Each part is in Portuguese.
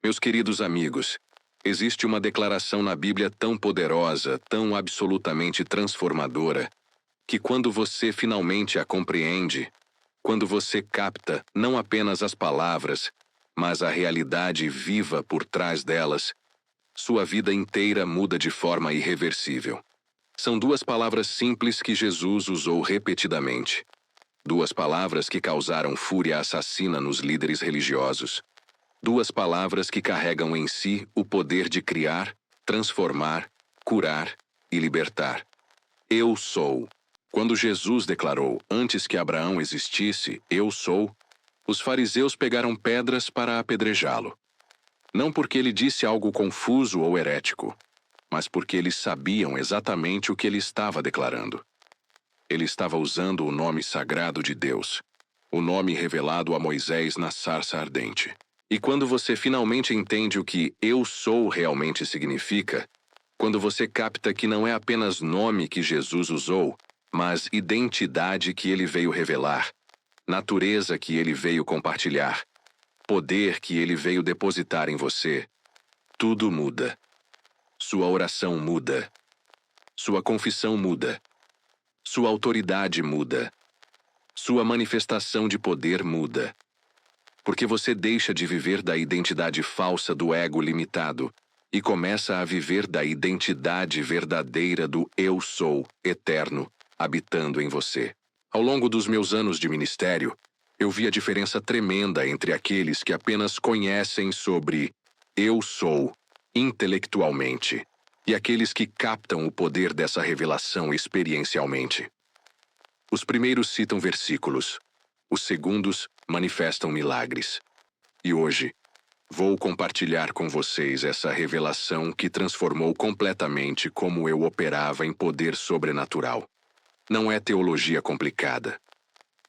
Meus queridos amigos, existe uma declaração na Bíblia tão poderosa, tão absolutamente transformadora, que quando você finalmente a compreende, quando você capta não apenas as palavras, mas a realidade viva por trás delas, sua vida inteira muda de forma irreversível. São duas palavras simples que Jesus usou repetidamente. Duas palavras que causaram fúria assassina nos líderes religiosos. Duas palavras que carregam em si o poder de criar, transformar, curar e libertar. Eu sou. Quando Jesus declarou, antes que Abraão existisse, eu sou, os fariseus pegaram pedras para apedrejá-lo. Não porque ele disse algo confuso ou herético, mas porque eles sabiam exatamente o que ele estava declarando. Ele estava usando o nome sagrado de Deus, o nome revelado a Moisés na sarça ardente. E quando você finalmente entende o que eu sou realmente significa, quando você capta que não é apenas nome que Jesus usou, mas identidade que ele veio revelar, natureza que ele veio compartilhar, poder que ele veio depositar em você, tudo muda. Sua oração muda. Sua confissão muda. Sua autoridade muda. Sua manifestação de poder muda. Porque você deixa de viver da identidade falsa do ego limitado e começa a viver da identidade verdadeira do eu sou eterno habitando em você. Ao longo dos meus anos de ministério, eu vi a diferença tremenda entre aqueles que apenas conhecem sobre eu sou intelectualmente e aqueles que captam o poder dessa revelação experiencialmente. Os primeiros citam versículos, os segundos manifestam milagres. E hoje, vou compartilhar com vocês essa revelação que transformou completamente como eu operava em poder sobrenatural. Não é teologia complicada.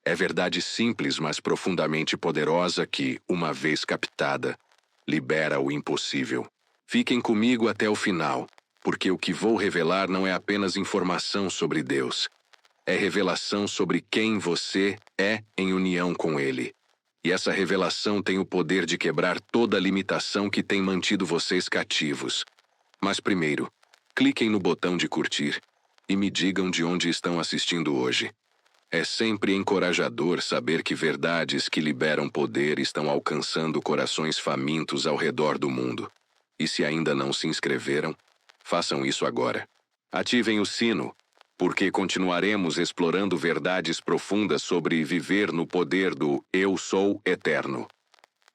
É verdade simples, mas profundamente poderosa que, uma vez captada, libera o impossível. Fiquem comigo até o final, porque o que vou revelar não é apenas informação sobre Deus. É revelação sobre quem você é em união com Ele. E essa revelação tem o poder de quebrar toda a limitação que tem mantido vocês cativos. Mas primeiro, cliquem no botão de curtir e me digam de onde estão assistindo hoje. É sempre encorajador saber que verdades que liberam poder estão alcançando corações famintos ao redor do mundo. E se ainda não se inscreveram, façam isso agora. Ativem o sino, porque continuaremos explorando verdades profundas sobre viver no poder do Eu Sou Eterno.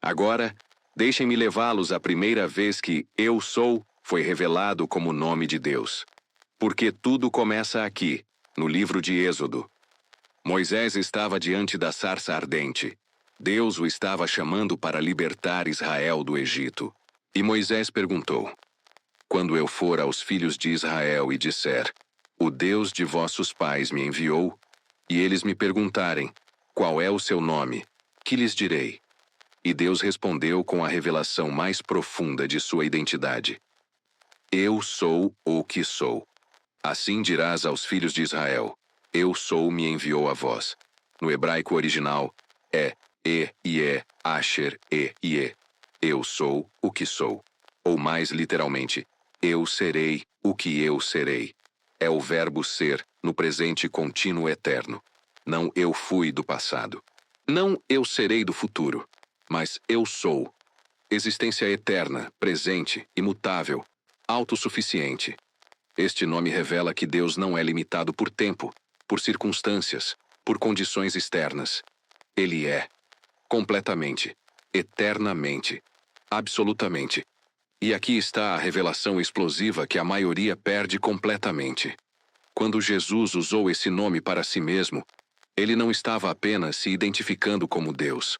Agora, deixem-me levá-los à primeira vez que Eu Sou foi revelado como nome de Deus. Porque tudo começa aqui, no livro de Êxodo. Moisés estava diante da sarça ardente. Deus o estava chamando para libertar Israel do Egito. E Moisés perguntou: quando eu for aos filhos de Israel e disser, o Deus de vossos pais me enviou, e eles me perguntarem, qual é o seu nome? Que lhes direi? E Deus respondeu com a revelação mais profunda de sua identidade. Eu sou o que sou. Assim dirás aos filhos de Israel, eu sou me enviou a vós. No hebraico original, é E, Asher, E. Eu sou o que sou. Ou mais literalmente, eu serei o que eu serei. É o verbo ser, no presente contínuo eterno. Não eu fui do passado. Não eu serei do futuro. Mas eu sou. Existência eterna, presente, imutável, autossuficiente. Este nome revela que Deus não é limitado por tempo, por circunstâncias, por condições externas. Ele é. Completamente. Eternamente. Absolutamente. E aqui está a revelação explosiva que a maioria perde completamente. Quando Jesus usou esse nome para si mesmo, ele não estava apenas se identificando como Deus.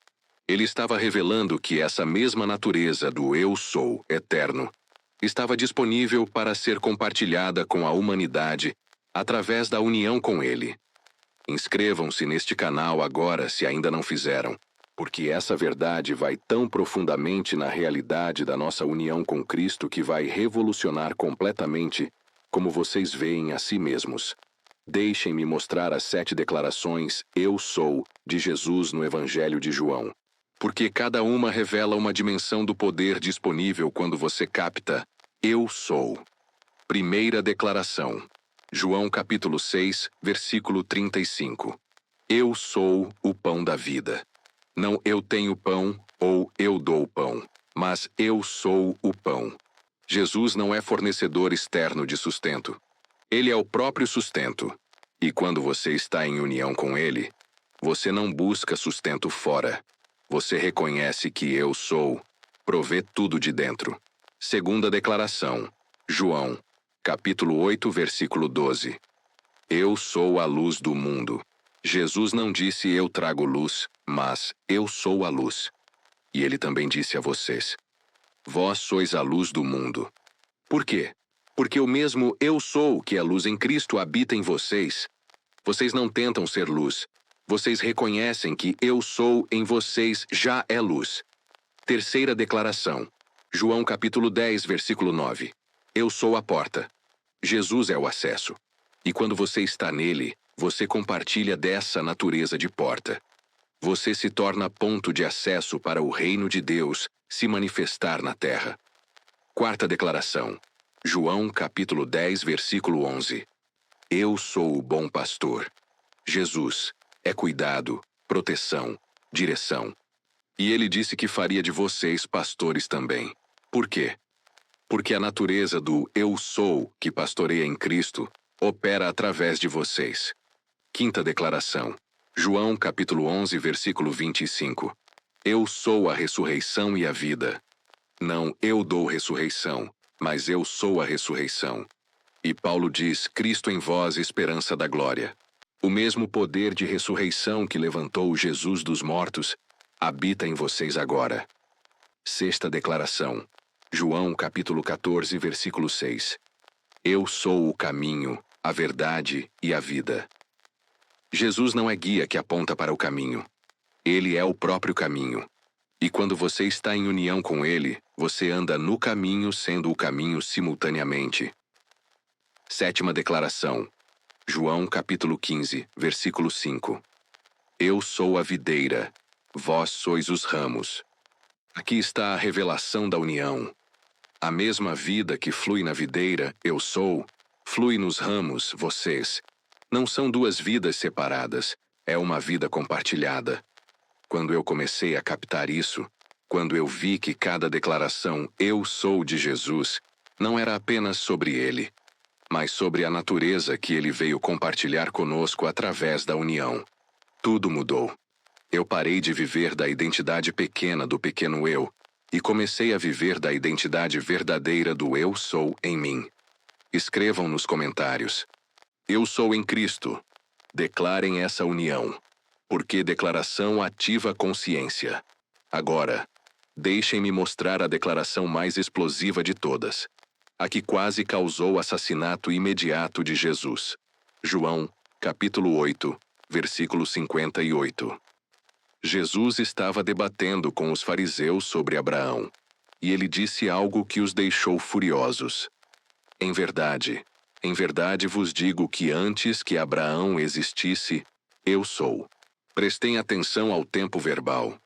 Ele estava revelando que essa mesma natureza do Eu Sou eterno estava disponível para ser compartilhada com a humanidade através da união com Ele. Inscrevam-se neste canal agora se ainda não fizeram, porque essa verdade vai tão profundamente na realidade da nossa união com Cristo que vai revolucionar completamente como vocês veem a si mesmos. Deixem-me mostrar as 7 declarações Eu Sou de Jesus no Evangelho de João. porque cada uma revela uma dimensão do poder disponível quando você capta "Eu sou". Primeira declaração. João capítulo 6, versículo 35. Eu sou o pão da vida. Não eu tenho pão ou eu dou pão, mas eu sou o pão. Jesus não é fornecedor externo de sustento. Ele é o próprio sustento. E quando você está em união com Ele, você não busca sustento fora. Você reconhece que eu sou, provê tudo de dentro. Segunda declaração. João, capítulo 8, versículo 12. Eu sou a luz do mundo. Jesus não disse eu trago luz, mas eu sou a luz. E ele também disse a vocês: vós sois a luz do mundo. Por quê? Porque o mesmo eu sou que é luz em Cristo habita em vocês. Vocês não tentam ser luz. Vocês reconhecem que eu sou em vocês já é luz. Terceira declaração. João capítulo 10, versículo 9. Eu sou a porta. Jesus é o acesso. E quando você está nele, você compartilha dessa natureza de porta. Você se torna ponto de acesso para o reino de Deus se manifestar na terra. Quarta declaração. João capítulo 10, versículo 11. Eu sou o bom pastor. Jesus é cuidado, proteção, direção. E ele disse que faria de vocês pastores também. Por quê? Porque a natureza do eu sou que pastoreia em Cristo opera através de vocês. Quinta declaração. João capítulo 11, versículo 25. Eu sou a ressurreição e a vida. Não eu dou ressurreição, mas eu sou a ressurreição. E Paulo diz, Cristo em vós, esperança da glória. O mesmo poder de ressurreição que levantou Jesus dos mortos habita em vocês agora. Sexta declaração. João capítulo 14, versículo 6. Eu sou o caminho, a verdade e a vida. Jesus não é guia que aponta para o caminho. Ele é o próprio caminho. E quando você está em união com Ele, você anda no caminho sendo o caminho simultaneamente. Sétima declaração. João capítulo 15, versículo 5. Eu sou a videira, vós sois os ramos. Aqui está a revelação da união. A mesma vida que flui na videira, eu sou, flui nos ramos, vocês. Não são duas vidas separadas, é uma vida compartilhada. Quando eu comecei a captar isso, quando eu vi que cada declaração eu sou de Jesus não era apenas sobre Ele, mas sobre a natureza que Ele veio compartilhar conosco através da união. Tudo mudou. Eu parei de viver da identidade pequena do pequeno eu e comecei a viver da identidade verdadeira do eu sou em mim. Escrevam nos comentários. Eu sou em Cristo. Declarem essa união, porque declaração ativa a consciência. Agora, deixem-me mostrar a declaração mais explosiva de todas, a que quase causou o assassinato imediato de Jesus. João, capítulo 8, versículo 58. Jesus estava debatendo com os fariseus sobre Abraão, e ele disse algo que os deixou furiosos. Em verdade vos digo que antes que Abraão existisse, eu sou. Prestem atenção ao tempo verbal.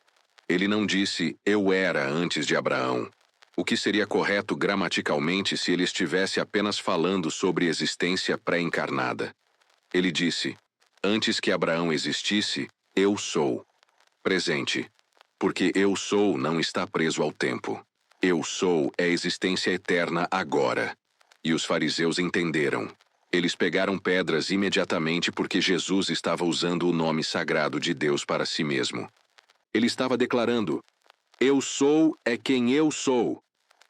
Ele não disse, eu era antes de Abraão, o que seria correto gramaticalmente se ele estivesse apenas falando sobre existência pré-encarnada. Ele disse, antes que Abraão existisse, eu sou. Presente. Porque eu sou não está preso ao tempo. Eu sou é existência eterna agora. E os fariseus entenderam. Eles pegaram pedras imediatamente porque Jesus estava usando o nome sagrado de Deus para si mesmo. Ele estava declarando, eu sou é quem eu sou.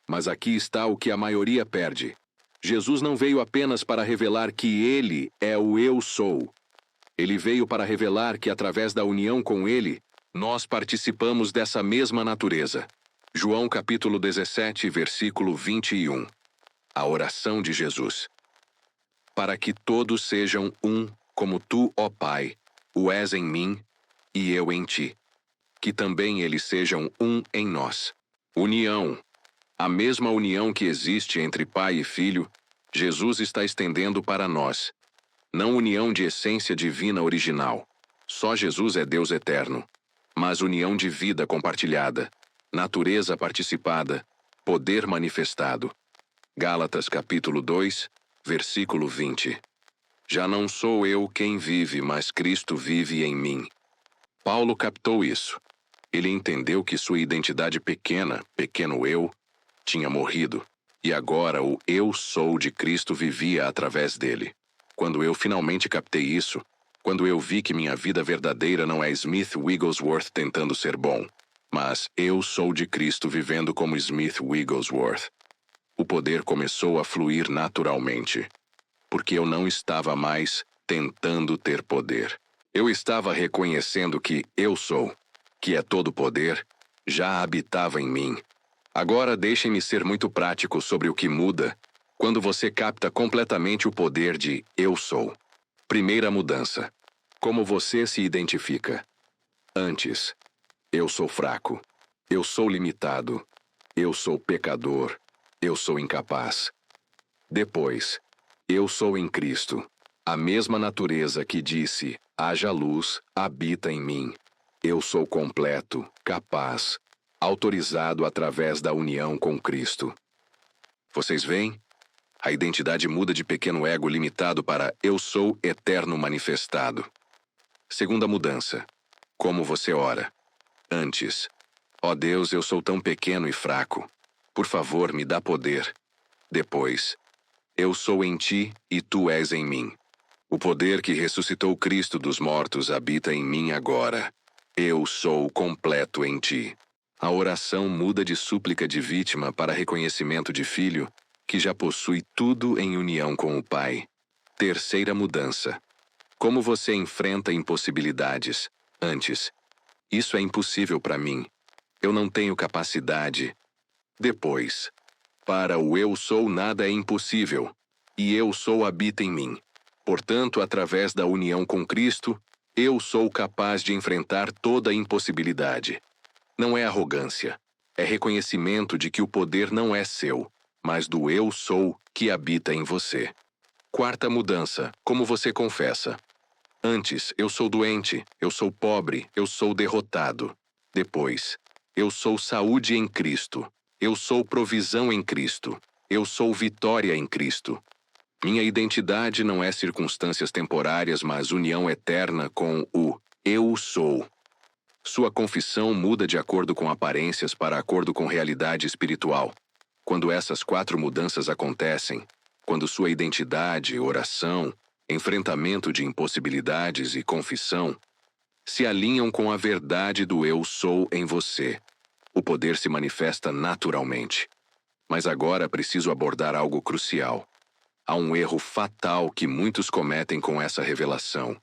Mas aqui está o que a maioria perde. Jesus não veio apenas para revelar que Ele é o eu sou. Ele veio para revelar que através da união com Ele, nós participamos dessa mesma natureza. João capítulo 17, versículo 21. A oração de Jesus. Para que todos sejam um, como tu, ó Pai, o és em mim, e eu em ti. Que também eles sejam um em nós. União. A mesma união que existe entre Pai e Filho, Jesus está estendendo para nós. Não união de essência divina original. Só Jesus é Deus eterno. mas união de vida compartilhada, natureza participada, poder manifestado. Gálatas capítulo 2, versículo 20. Já não sou eu quem vive, mas Cristo vive em mim. Paulo captou isso. Ele entendeu que sua identidade pequena, pequeno eu, tinha morrido, e agora o eu sou de Cristo vivia através dele. Quando eu finalmente captei isso, quando eu vi que minha vida verdadeira não é Smith Wigglesworth tentando ser bom, mas eu sou de Cristo vivendo como Smith Wigglesworth, o poder começou a fluir naturalmente, porque eu não estava mais tentando ter poder. Eu estava reconhecendo que eu sou, que é todo poder, já habitava em mim. Agora deixem-me ser muito prático sobre o que muda quando você capta completamente o poder de eu sou. Primeira mudança. Como você se identifica? Antes, eu sou fraco. Eu sou limitado. Eu sou pecador. Eu sou incapaz. Depois, eu sou em Cristo. A mesma natureza que disse, haja luz, habita em mim. Eu sou completo, capaz, autorizado através da união com Cristo. Vocês veem? A identidade muda de pequeno ego limitado para eu sou eterno manifestado. Segunda mudança. Como você ora? Antes, ó Deus, eu sou tão pequeno e fraco. Por favor, me dá poder. Depois, eu sou em ti e tu és em mim. O poder que ressuscitou Cristo dos mortos habita em mim agora. Eu sou completo em ti. A oração muda de súplica de vítima para reconhecimento de filho, que já possui tudo em união com o Pai. Terceira mudança. Como você enfrenta impossibilidades? Antes, isso é impossível para mim. Eu não tenho capacidade. Depois, para o eu sou nada é impossível, e eu sou habita em mim. Portanto, através da união com Cristo, eu sou capaz de enfrentar toda impossibilidade. Não é arrogância, é reconhecimento de que o poder não é seu, mas do eu sou que habita em você. Quarta mudança, como você confessa. Antes, eu sou doente, eu sou pobre, eu sou derrotado. Depois, eu sou saúde em Cristo, eu sou provisão em Cristo, eu sou vitória em Cristo. Minha identidade não é circunstâncias temporárias, mas união eterna com o eu sou. Sua confissão muda de acordo com aparências para acordo com realidade espiritual. Quando essas 4 mudanças acontecem, quando sua identidade, oração, enfrentamento de impossibilidades e confissão se alinham com a verdade do eu sou em você, o poder se manifesta naturalmente. Mas agora preciso abordar algo crucial. Há um erro fatal que muitos cometem com essa revelação.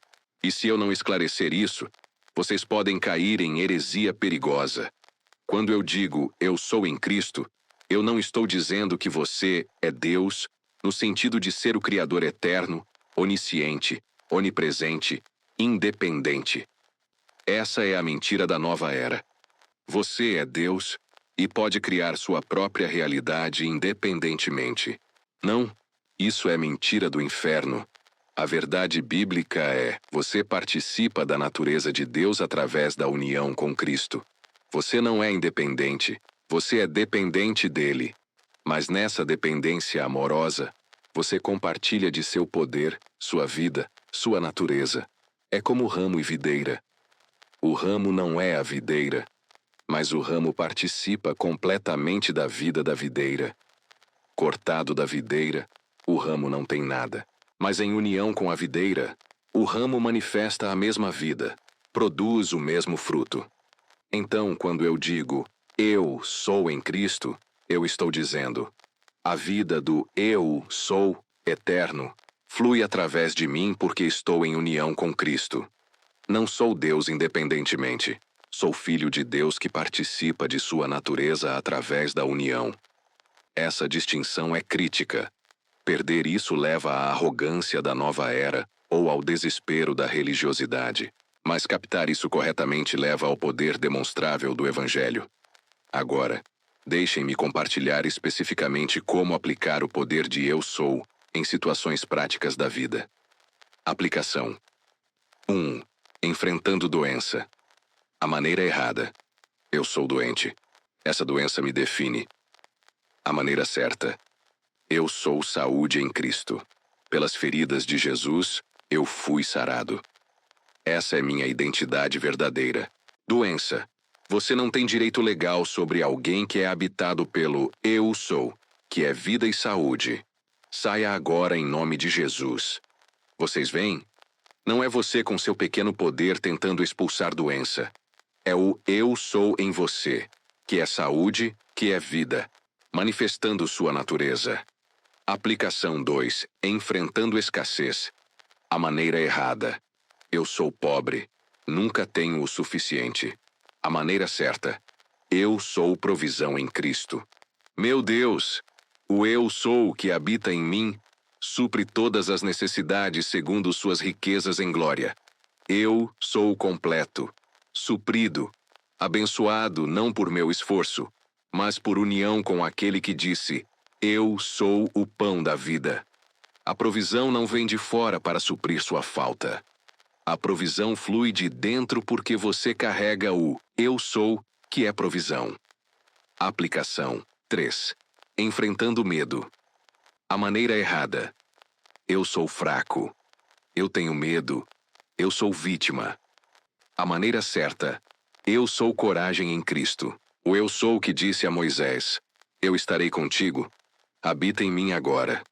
E se eu não esclarecer isso, vocês podem cair em heresia perigosa. Quando eu digo eu sou em Cristo, eu não estou dizendo que você é Deus, no sentido de ser o Criador eterno, onisciente, onipresente, independente. Essa é a mentira da nova era. Você é Deus e pode criar sua própria realidade independentemente. Não, isso é mentira do inferno. A verdade bíblica é: você participa da natureza de Deus através da união com Cristo. Você não é independente, você é dependente dele. Mas nessa dependência amorosa, você compartilha de seu poder, sua vida, sua natureza. É como ramo e videira. O ramo não é a videira, mas o ramo participa completamente da vida da videira. Cortado da videira, o ramo não tem nada. Mas em união com a videira, o ramo manifesta a mesma vida, produz o mesmo fruto. Então, quando eu digo, eu sou em Cristo, eu estou dizendo, a vida do eu sou eterno flui através de mim porque estou em união com Cristo. Não sou Deus independentemente. Sou filho de Deus que participa de sua natureza através da união. Essa distinção é crítica. Perder isso leva à arrogância da nova era ou ao desespero da religiosidade. Mas captar isso corretamente leva ao poder demonstrável do Evangelho. Agora, deixem-me compartilhar especificamente como aplicar o poder de eu sou em situações práticas da vida. Aplicação 1. Enfrentando doença. A maneira errada. Eu sou doente. Essa doença me define. A maneira certa. Eu sou saúde em Cristo. Pelas feridas de Jesus, eu fui sarado. Essa é minha identidade verdadeira. Doença. Você não tem direito legal sobre alguém que é habitado pelo Eu Sou, que é vida e saúde. Saia agora em nome de Jesus. Vocês veem? Não é você com seu pequeno poder tentando expulsar doença. É o Eu Sou em você, que é saúde, que é vida, manifestando sua natureza. Aplicação 2. Enfrentando escassez. A maneira errada. Eu sou pobre. Nunca tenho o suficiente. A maneira certa. Eu sou provisão em Cristo. Meu Deus! O Eu Sou que habita em mim supre todas as necessidades segundo suas riquezas em glória. Eu sou completo, suprido, abençoado não por meu esforço, mas por união com aquele que disse: Eu sou o pão da vida. A provisão não vem de fora para suprir sua falta. A provisão flui de dentro porque você carrega o Eu Sou, que é provisão. Aplicação 3. Enfrentando medo. A maneira errada. Eu sou fraco. Eu tenho medo. Eu sou vítima. A maneira certa. Eu sou coragem em Cristo. O Eu Sou que disse a Moisés: Eu estarei contigo. Habita em mim agora.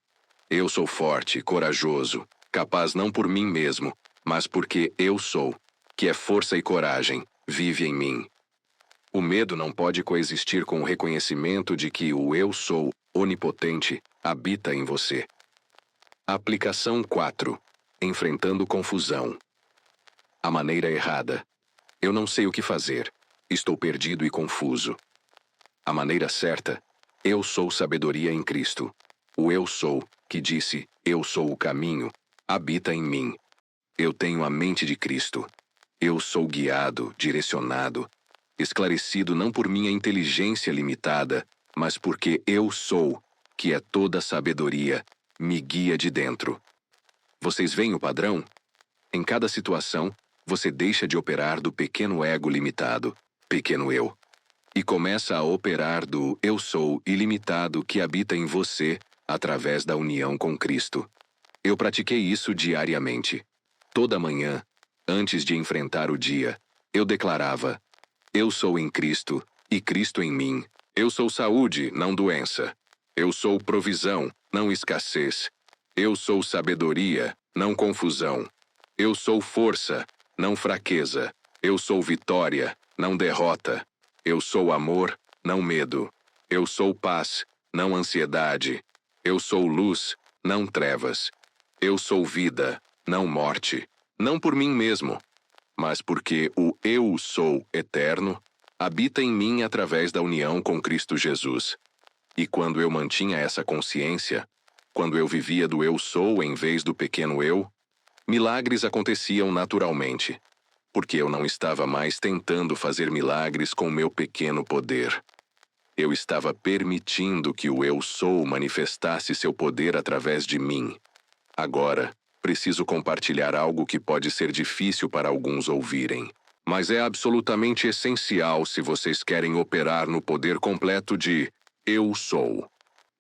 Eu sou forte, corajoso, capaz não por mim mesmo, mas porque eu sou, que é força e coragem, vive em mim. O medo não pode coexistir com o reconhecimento de que o Eu Sou, onipotente, habita em você. Aplicação 4. Enfrentando confusão. A maneira errada. Eu não sei o que fazer. Estou perdido e confuso. A maneira certa. Eu sou sabedoria em Cristo. O Eu Sou, que disse: Eu sou o caminho, habita em mim. Eu tenho a mente de Cristo. Eu sou guiado, direcionado, esclarecido não por minha inteligência limitada, mas porque Eu Sou, que é toda sabedoria, me guia de dentro. Vocês veem o padrão? Em cada situação, você deixa de operar do pequeno ego limitado, pequeno eu, e começa a operar do Eu Sou ilimitado que habita em você através da união com Cristo. Eu pratiquei isso diariamente. Toda manhã, antes de enfrentar o dia, eu declarava: Eu sou em Cristo, e Cristo em mim. Eu sou saúde, não doença. Eu sou provisão, não escassez. Eu sou sabedoria, não confusão. Eu sou força, não fraqueza. Eu sou vitória, não derrota. Eu sou amor, não medo. Eu sou paz, não ansiedade. Eu sou luz, não trevas. Eu sou vida, não morte. Não por mim mesmo, mas porque o Eu Sou eterno habita em mim através da união com Cristo Jesus. E quando eu mantinha essa consciência, quando eu vivia do Eu Sou em vez do pequeno eu, milagres aconteciam naturalmente, porque eu não estava mais tentando fazer milagres com meu pequeno poder. Eu estava permitindo que o Eu Sou manifestasse seu poder através de mim. Agora, preciso compartilhar algo que pode ser difícil para alguns ouvirem, mas é absolutamente essencial se vocês querem operar no poder completo de Eu Sou.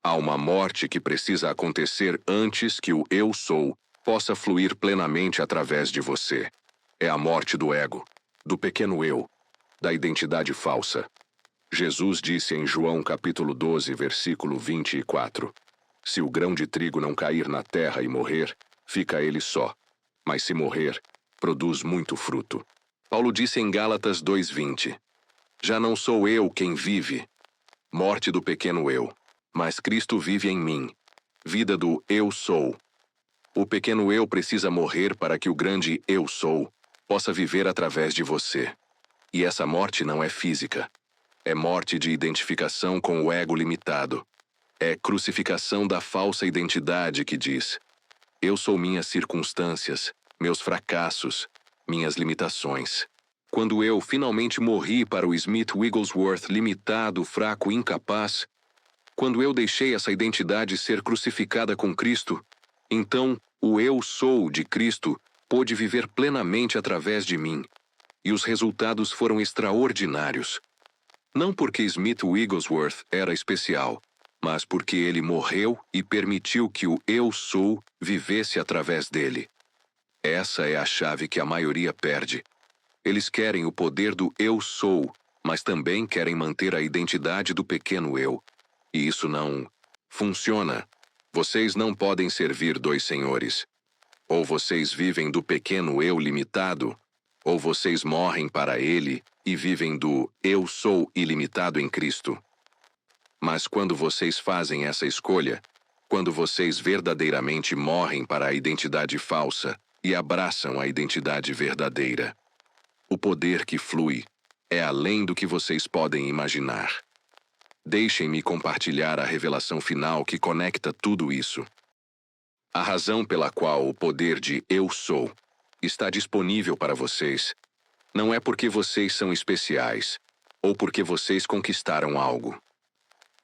Há uma morte que precisa acontecer antes que o Eu Sou possa fluir plenamente através de você. É a morte do ego, do pequeno eu, da identidade falsa. Jesus disse em João capítulo 12, versículo 24: Se o grão de trigo não cair na terra e morrer, fica ele só. Mas se morrer, produz muito fruto. Paulo disse em Gálatas 2:20: Já não sou eu quem vive, morte do pequeno eu, mas Cristo vive em mim, vida do Eu Sou. O pequeno eu precisa morrer para que o grande Eu Sou possa viver através de você. E essa morte não é física. É morte de identificação com o ego limitado. É crucificação da falsa identidade que diz: Eu sou minhas circunstâncias, meus fracassos, minhas limitações. Quando eu finalmente morri para o Smith Wigglesworth limitado, fraco, incapaz, quando eu deixei essa identidade ser crucificada com Cristo, então o Eu Sou de Cristo pôde viver plenamente através de mim. e os resultados foram extraordinários. Não porque Smith Wigglesworth era especial, mas porque ele morreu e permitiu que o Eu Sou vivesse através dele. Essa é a chave que a maioria perde. Eles querem o poder do Eu Sou, mas também querem manter a identidade do pequeno eu. E isso não funciona. Vocês não podem servir dois senhores. Ou vocês vivem do pequeno eu limitado, ou vocês morrem para ele e vivem do Eu Sou ilimitado em Cristo. Mas quando vocês fazem essa escolha, quando vocês verdadeiramente morrem para a identidade falsa e abraçam a identidade verdadeira, o poder que flui é além do que vocês podem imaginar. Deixem-me compartilhar a revelação final que conecta tudo isso. A razão pela qual o poder de Eu Sou está disponível para vocês não é porque vocês são especiais ou porque vocês conquistaram algo.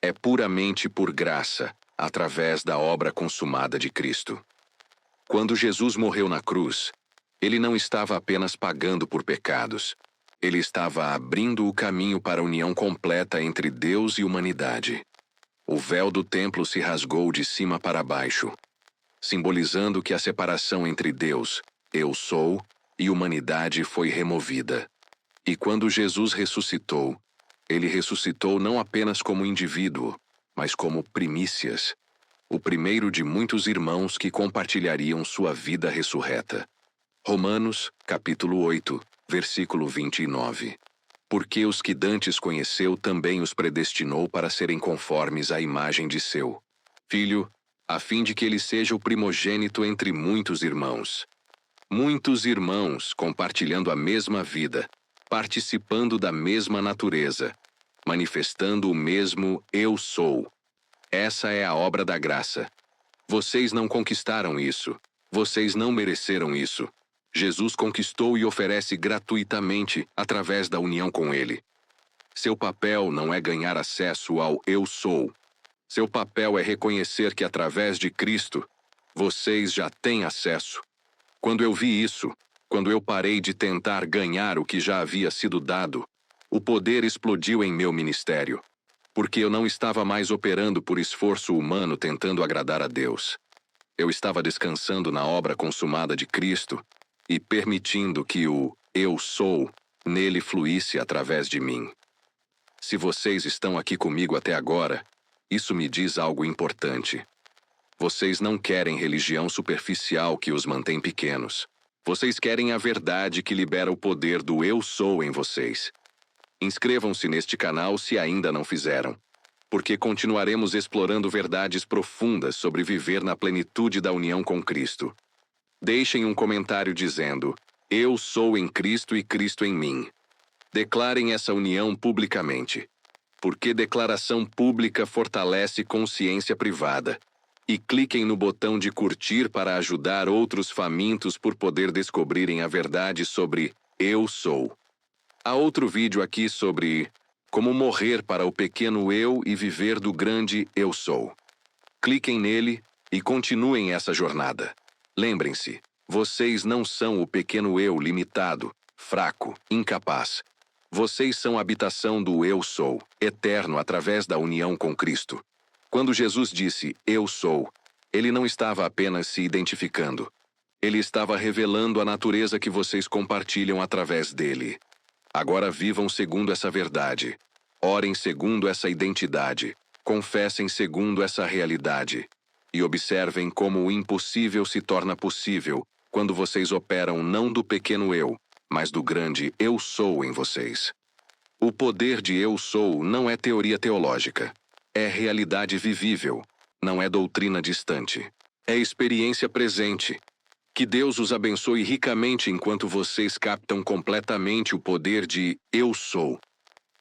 É puramente por graça, através da obra consumada de Cristo. Quando Jesus morreu na cruz, ele não estava apenas pagando por pecados. Ele estava abrindo o caminho para a união completa entre Deus e humanidade. O véu do templo se rasgou de cima para baixo, simbolizando que a separação entre Deus, Eu Sou, e humanidade foi removida. E quando Jesus ressuscitou, ele ressuscitou não apenas como indivíduo, mas como primícias, o primeiro de muitos irmãos que compartilhariam sua vida ressurreta. Romanos, capítulo 8, versículo 29. Porque os que dantes conheceu também os predestinou para serem conformes à imagem de seu Filho, a fim de que ele seja o primogênito entre muitos irmãos. Muitos irmãos compartilhando a mesma vida, participando da mesma natureza, manifestando o mesmo Eu Sou. Essa é a obra da graça. Vocês não conquistaram isso. Vocês não mereceram isso. Jesus conquistou e oferece gratuitamente através da união com Ele. Seu papel não é ganhar acesso ao Eu Sou. Seu papel é reconhecer que através de Cristo, vocês já têm acesso. Quando eu vi isso, quando eu parei de tentar ganhar o que já havia sido dado, o poder explodiu em meu ministério, porque eu não estava mais operando por esforço humano tentando agradar a Deus. Eu estava descansando na obra consumada de Cristo e permitindo que o Eu Sou nele fluísse através de mim. Se vocês estão aqui comigo até agora, isso me diz algo importante. Vocês não querem religião superficial que os mantém pequenos. Vocês querem a verdade que libera o poder do Eu Sou em vocês. Inscrevam-se neste canal se ainda não fizeram, porque continuaremos explorando verdades profundas sobre viver na plenitude da união com Cristo. Deixem um comentário dizendo: Eu sou em Cristo e Cristo em mim. Declarem essa união publicamente, porque declaração pública fortalece consciência privada. E cliquem no botão de curtir para ajudar outros famintos por poder descobrirem a verdade sobre Eu Sou. Há outro vídeo aqui sobre como morrer para o pequeno eu e viver do grande Eu Sou. Cliquem nele e continuem essa jornada. Lembrem-se, vocês não são o pequeno eu limitado, fraco, incapaz. Vocês são a habitação do Eu Sou, eterno através da união com Cristo. Quando Jesus disse Eu Sou, ele não estava apenas se identificando. Ele estava revelando a natureza que vocês compartilham através dele. Agora vivam segundo essa verdade. Orem segundo essa identidade. Confessem segundo essa realidade. E observem como o impossível se torna possível quando vocês operam não do pequeno eu, mas do grande Eu Sou em vocês. O poder de Eu Sou não é teoria teológica. É realidade vivível, não é doutrina distante. É experiência presente. Que Deus os abençoe ricamente enquanto vocês captam completamente o poder de Eu Sou.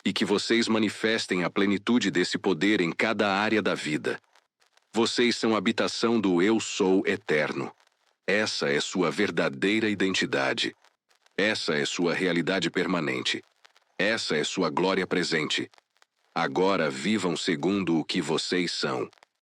E que vocês manifestem a plenitude desse poder em cada área da vida. Vocês são a habitação do Eu Sou eterno. Essa é sua verdadeira identidade. Essa é sua realidade permanente. Essa é sua glória presente. Agora vivam segundo o que vocês são.